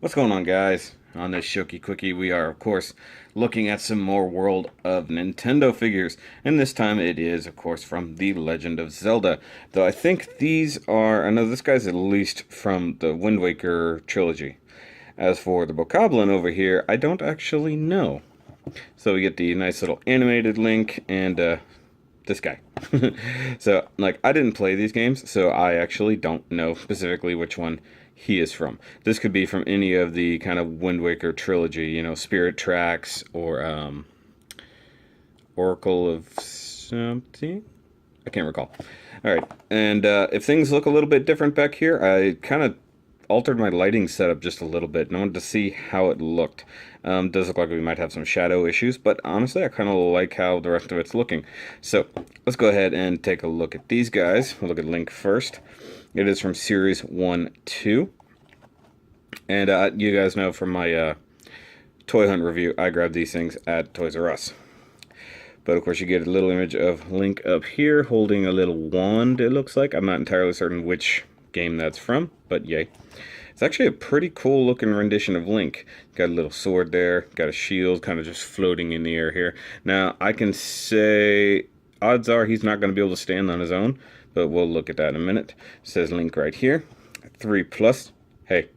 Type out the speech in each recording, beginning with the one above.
What's going on, guys? On this Shoky Quickie, we are, of course, looking at some more World of Nintendo figures. And this time it is, of course, from The Legend of Zelda. Though I think these are, I know this guy's at least from the Windwaker trilogy. As for the Bokoblin over here, I don't actually know. So we get the nice little animated Link and this guy. So, like, I didn't play these games, so I actually don't know specifically which one he is from. This could be from any of the kind of Wind Waker trilogy, you know, Spirit Tracks or Oracle of something. I can't recall. All right, and if things look a little bit different back here, I kind of altered my lighting setup just a little bit, and I wanted to see how it looked. Does look like we might have some shadow issues, but honestly, I kind of like how the rest of it's looking. So let's go ahead and take a look at these guys. We'll look at Link first. It is from Series 1-2. And you guys know from my Toy Hunt review, I grabbed these things at Toys R Us. But of course, you get a little image of Link up here holding a little wand, it looks like. I'm not entirely certain which game that's from, but yay. It's actually a pretty cool looking rendition of Link. Got a little sword there, got a shield kind of just floating in the air here. Now, I can say odds are he's not going to be able to stand on his own, but we'll look at that in a minute. It says Link right here, 3+. Hey,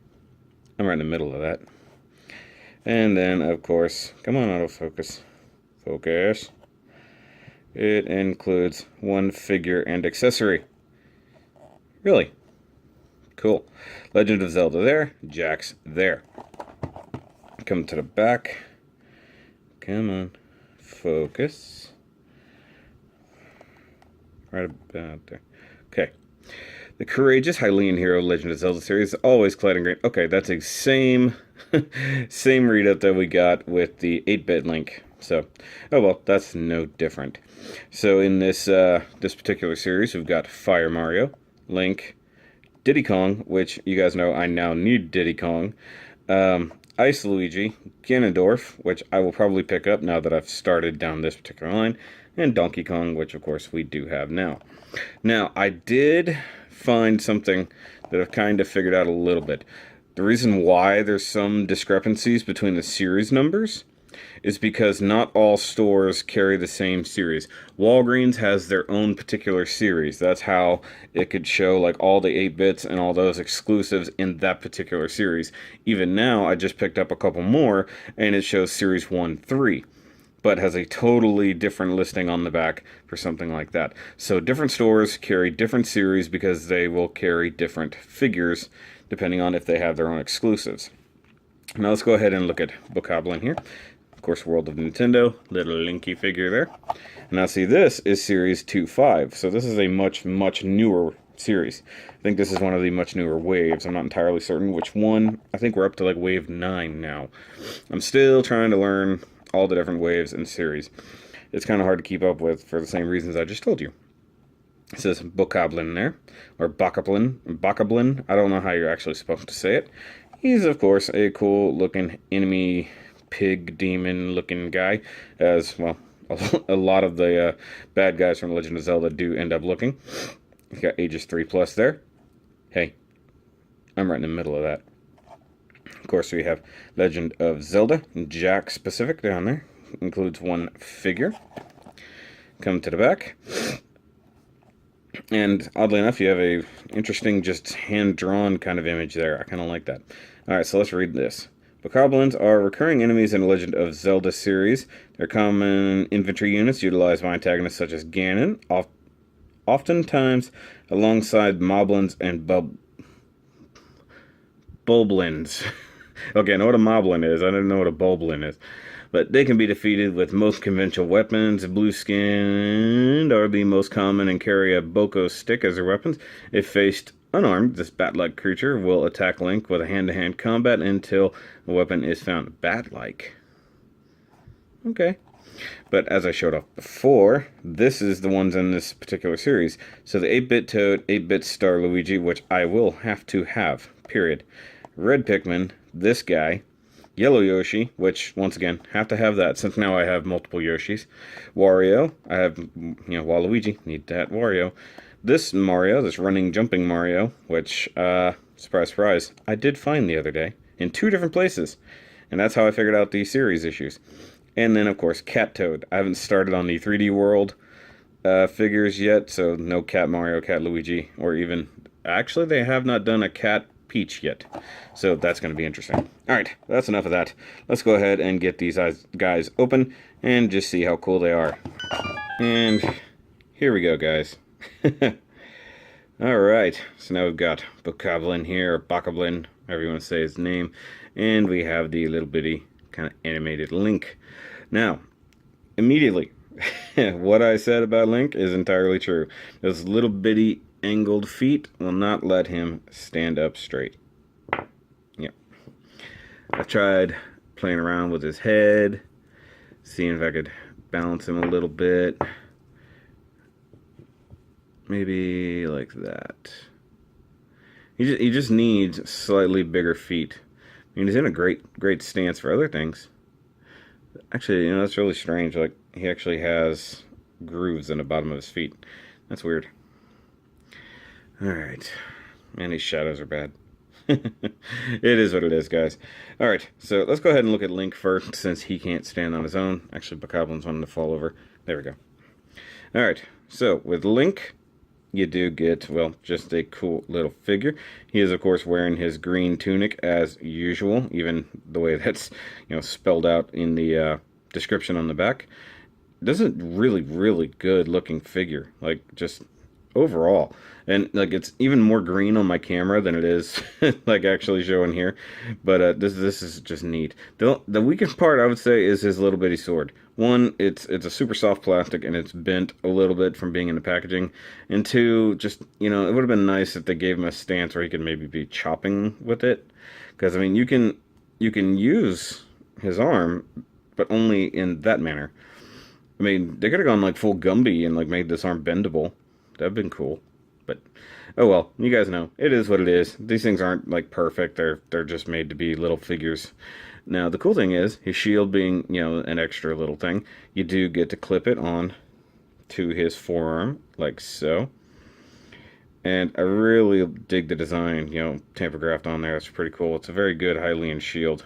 I'm right in the middle of that. And then, of course, come on, autofocus. Focus. It includes one figure and accessory. Really? Cool. Legend of Zelda there. Jakk's there. Come to the back. Come on. Focus. Right about there. Okay. The courageous Hylian hero Legend of Zelda series, always clad in green. Okay, that's the same readout that we got with the 8-bit Link. So, oh well, that's no different. So in this this particular series, we've got Fire Mario, Link, Diddy Kong, which you guys know I now need Diddy Kong, Ice Luigi, Ganondorf, which I will probably pick up now that I've started down this particular line, and Donkey Kong, which of course we do have now. Now, I did find something that I've kind of figured out a little bit. The reason why there's some discrepancies between the series numbers is because not all stores carry the same series. Walgreens has their own particular series. That's how it could show like all the 8-bits and all those exclusives in that particular series. Even now, I just picked up a couple more, and it shows Series 1-3. But has a totally different listing on the back for something like that. So different stores carry different series because they will carry different figures depending on if they have their own exclusives. Now let's go ahead and look at Bokoblin here. Of course, World of Nintendo, little Linky figure there. Now see, this is Series 2-5, so this is a much newer series. I think this is one of the much newer waves. I'm not entirely certain which one. I think we're up to like wave 9 now. I'm still trying to learn all the different waves and series. It's kind of hard to keep up with for the same reasons I just told you. It says Bokoblin there, or Bokoblin. I don't know how you're actually supposed to say it. He's, of course, a cool looking enemy pig demon looking guy, as well a lot of the bad guys from Legend of Zelda do end up looking. He's got ages 3+ there. Hey, I'm right in the middle of that. Of course, we have Legend of Zelda, Jakk specific down there. Includes one figure. Come to the back. And oddly enough, you have a interesting, just hand-drawn kind of image there. I kind of like that. Alright, so let's read this. Bokoblins are recurring enemies in the Legend of Zelda series. Their common infantry units utilize by antagonists such as Ganon, oftentimes alongside Moblins and Boblins. Okay, I know what a Moblin is. I didn't know what a Boblin is. But they can be defeated with most conventional weapons. Blue-skinned are the most common and carry a Boko stick as their weapons. If faced unarmed, this bat-like creature will attack Link with a hand-to-hand combat until a weapon is found. Bat-like. Okay. But as I showed off before, this is the ones in this particular series. So the 8-bit Toad, 8-bit Star Luigi, which I will have to have, period. Red Pikmin, this guy, Yellow Yoshi, which, once again, have to have that since now I have multiple Yoshis. Wario, I have, you know, Waluigi, need that Wario. This running, jumping Mario, which, surprise, surprise, I did find the other day. in 2 different places. And that's how I figured out the series issues. And then, of course, Cat Toad. I haven't started on the 3D World figures yet, so no Cat Mario, Cat Luigi, or even... Actually, they have not done a Cat Peach yet. So that's going to be interesting. Alright, that's enough of that. Let's go ahead and get these guys open and just see how cool they are. And here we go, guys. Alright, so now we've got Bokoblin here, or Bokoblin, however you want to say his name. And we have the little bitty kind of animated Link. Now, immediately, what I said about Link is entirely true. Those little bitty angled feet will not let him stand up straight. Yep. I've tried playing around with his head, seeing if I could balance him a little bit. Maybe like that. He just needs slightly bigger feet. I mean, he's in a great stance for other things. Actually, you know, that's really strange. Like, he actually has grooves in the bottom of his feet. That's weird. Alright. Man, these shadows are bad. It is what it is, guys. Alright, so let's go ahead and look at Link first, since he can't stand on his own. Actually, Bokoblin's wanting to fall over. There we go. Alright, so with Link, you do get, well, just a cool little figure. He is, of course, wearing his green tunic as usual, even the way that's, you know, spelled out in the description on the back. This is a really good looking figure, like, just overall. And, like, it's even more green on my camera than it is, like, actually showing here. But this is just neat. The weakest part, I would say, is his little bitty sword. One, it's a super soft plastic, and it's bent a little bit from being in the packaging. And two, just, you know, it would have been nice if they gave him a stance where he could maybe be chopping with it. Because, I mean, you can use his arm, but only in that manner. I mean, they could have gone, like, full Gumby and, like, made this arm bendable. That'd been cool. But, oh well, you guys know. It is what it is. These things aren't, like, perfect. They're just made to be little figures. Now, the cool thing is, his shield being, you know, an extra little thing, you do get to clip it on to his forearm, like so. And I really dig the design, you know, tamper-graphed on there. It's pretty cool. It's a very good Hylian shield.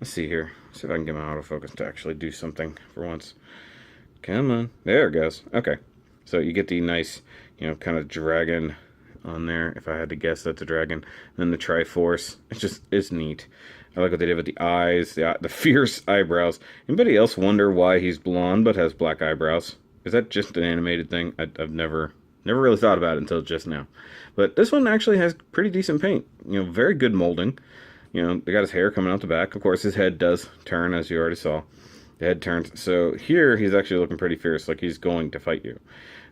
Let's see here. See if I can get my autofocus to actually do something for once. Come on. There it goes. Okay. So you get the nice, you know, kind of dragon on there. If I had to guess, that's a dragon. Then the Triforce. It's neat. I like what they did with the eyes, the fierce eyebrows. Anybody else wonder why he's blonde but has black eyebrows? Is that just an animated thing? I've never really thought about it until just now. But this one actually has pretty decent paint. You know, very good molding. You know, they got his hair coming out the back. Of course, his head does turn, as you already saw. The head turns. So here, he's actually looking pretty fierce, like he's going to fight you.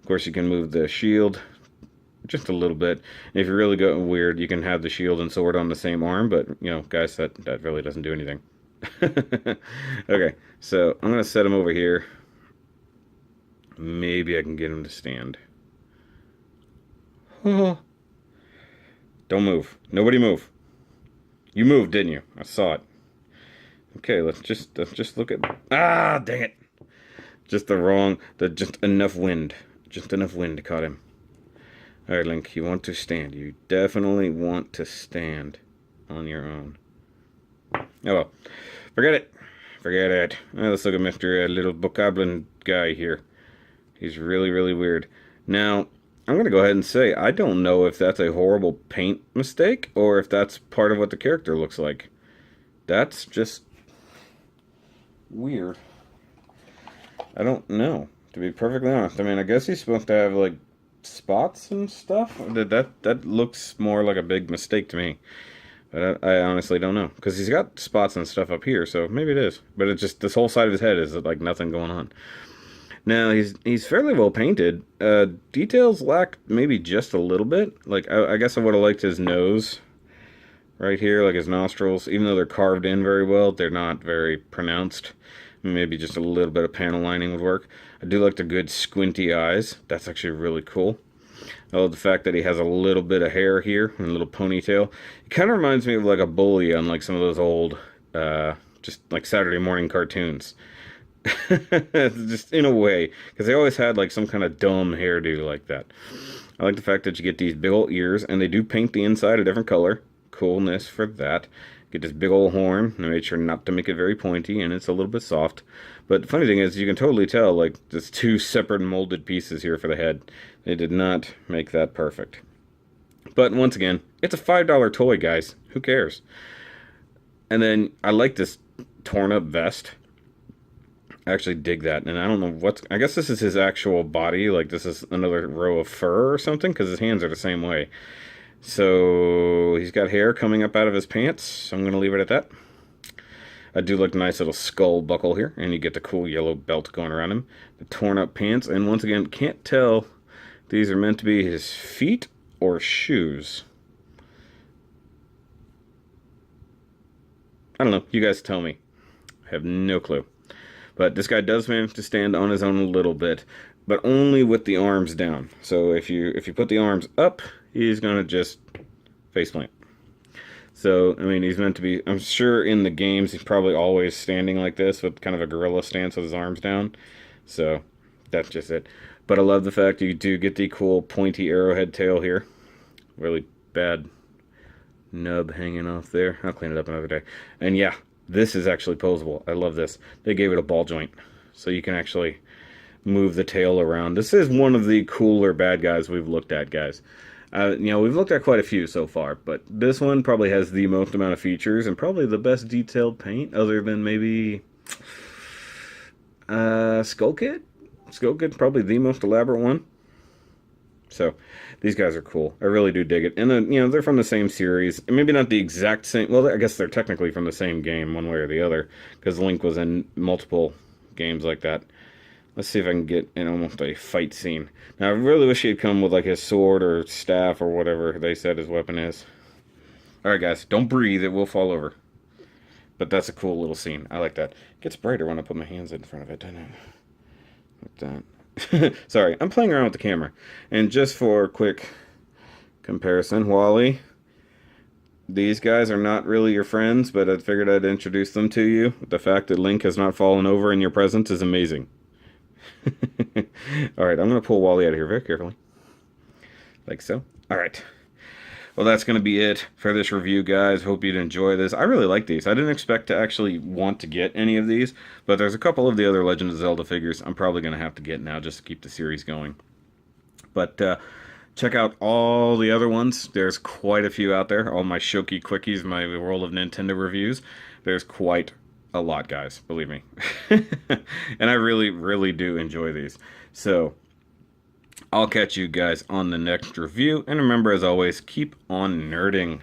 Of course, you can move the shield just a little bit. And if you're really going weird, you can have the shield and sword on the same arm. But, you know, guys, that really doesn't do anything. Okay, so I'm going to set him over here. Maybe I can get him to stand. Oh. Don't move. Nobody move. You moved, didn't you? I saw it. Okay, let's just look at... Ah, dang it. Just enough wind. Just enough wind caught him. Alright, Link, you want to stand. You definitely want to stand on your own. Oh well. Forget it. Forget it. Well, let's look at Mr. Little Bokoblin guy here. He's really weird. Now, I'm going to go ahead and say, I don't know if that's a horrible paint mistake, or if that's part of what the character looks like. That's just weird. I don't know, to be perfectly honest. I mean, I guess he's supposed to have, like, spots and stuff. That looks more like a big mistake to me. But I honestly don't know. Because he's got spots and stuff up here, so maybe it is. But it's just, this whole side of his head is, like, nothing going on. Now, he's fairly well painted. Details lack maybe just a little bit. Like, I guess I would have liked his nose right here, like his nostrils. Even though they're carved in very well, they're not very pronounced. Maybe just a little bit of panel lining would work. I do like the good squinty eyes. That's actually really cool. I love the fact that he has a little bit of hair here and a little ponytail. It kind of reminds me of like a bully on like some of those old, just like Saturday morning cartoons. Just in a way, because they always had like some kind of dumb hairdo like that. I like the fact that you get these big old ears, and they do paint the inside a different color. Coolness for that. Get this big old horn. I made sure not to make it very pointy, and it's a little bit soft. But the funny thing is, you can totally tell, like, there's two separate molded pieces here for the head. They did not make that perfect. But once again, it's a $5 toy, guys. Who cares? And then I like this torn up vest. I actually dig that. And I don't know what's... I guess this is his actual body. Like, this is another row of fur or something, because his hands are the same way. So he's got hair coming up out of his pants. So I'm going to leave it at that. I do like the nice little skull buckle here. And you get the cool yellow belt going around him. The torn up pants. And once again, can't tell if these are meant to be his feet or shoes. I don't know. You guys tell me. I have no clue. But this guy does manage to stand on his own a little bit, but only with the arms down. So if you put the arms up, he's gonna just faceplant. So I mean, he's meant to be. I'm sure in the games he's probably always standing like this with kind of a gorilla stance with his arms down. So that's just it. But I love the fact you do get the cool pointy arrowhead tail here. Really bad nub hanging off there. I'll clean it up another day. And yeah, this is actually posable. I love this. They gave it a ball joint, so you can actually move the tail around. This is one of the cooler bad guys we've looked at, guys. You know, we've looked at quite a few so far, but this one probably has the most amount of features and probably the best detailed paint, other than maybe Skull Kid. Skull Kid's probably the most elaborate one. So these guys are cool. I really do dig it. And then, you know, they're from the same series. Maybe not the exact same. Well, I guess they're technically from the same game, one way or the other, because Link was in multiple games like that. Let's see if I can get in almost a fight scene. Now, I really wish he'd come with like his sword or staff or whatever they said his weapon is. Alright, guys, don't breathe. It will fall over. But that's a cool little scene. I like that. It gets brighter when I put my hands in front of it, doesn't it? Like that. Sorry, I'm playing around with the camera. And just for quick comparison, Wally, these guys are not really your friends, but I figured I'd introduce them to you. The fact that Link has not fallen over in your presence is amazing. Alright, I'm going to pull Wally out of here very carefully. Like so. Alright. Well, that's going to be it for this review, guys. Hope you'd enjoy this. I really like these. I didn't expect to actually want to get any of these, but there's a couple of the other Legend of Zelda figures I'm probably going to have to get now just to keep the series going. But check out all the other ones. There's quite a few out there. All my SHOKY quickies, my World of Nintendo reviews. There's quite a lot, guys. Believe me. And I really, really do enjoy these. So I'll catch you guys on the next review. And remember, as always, keep on nerding.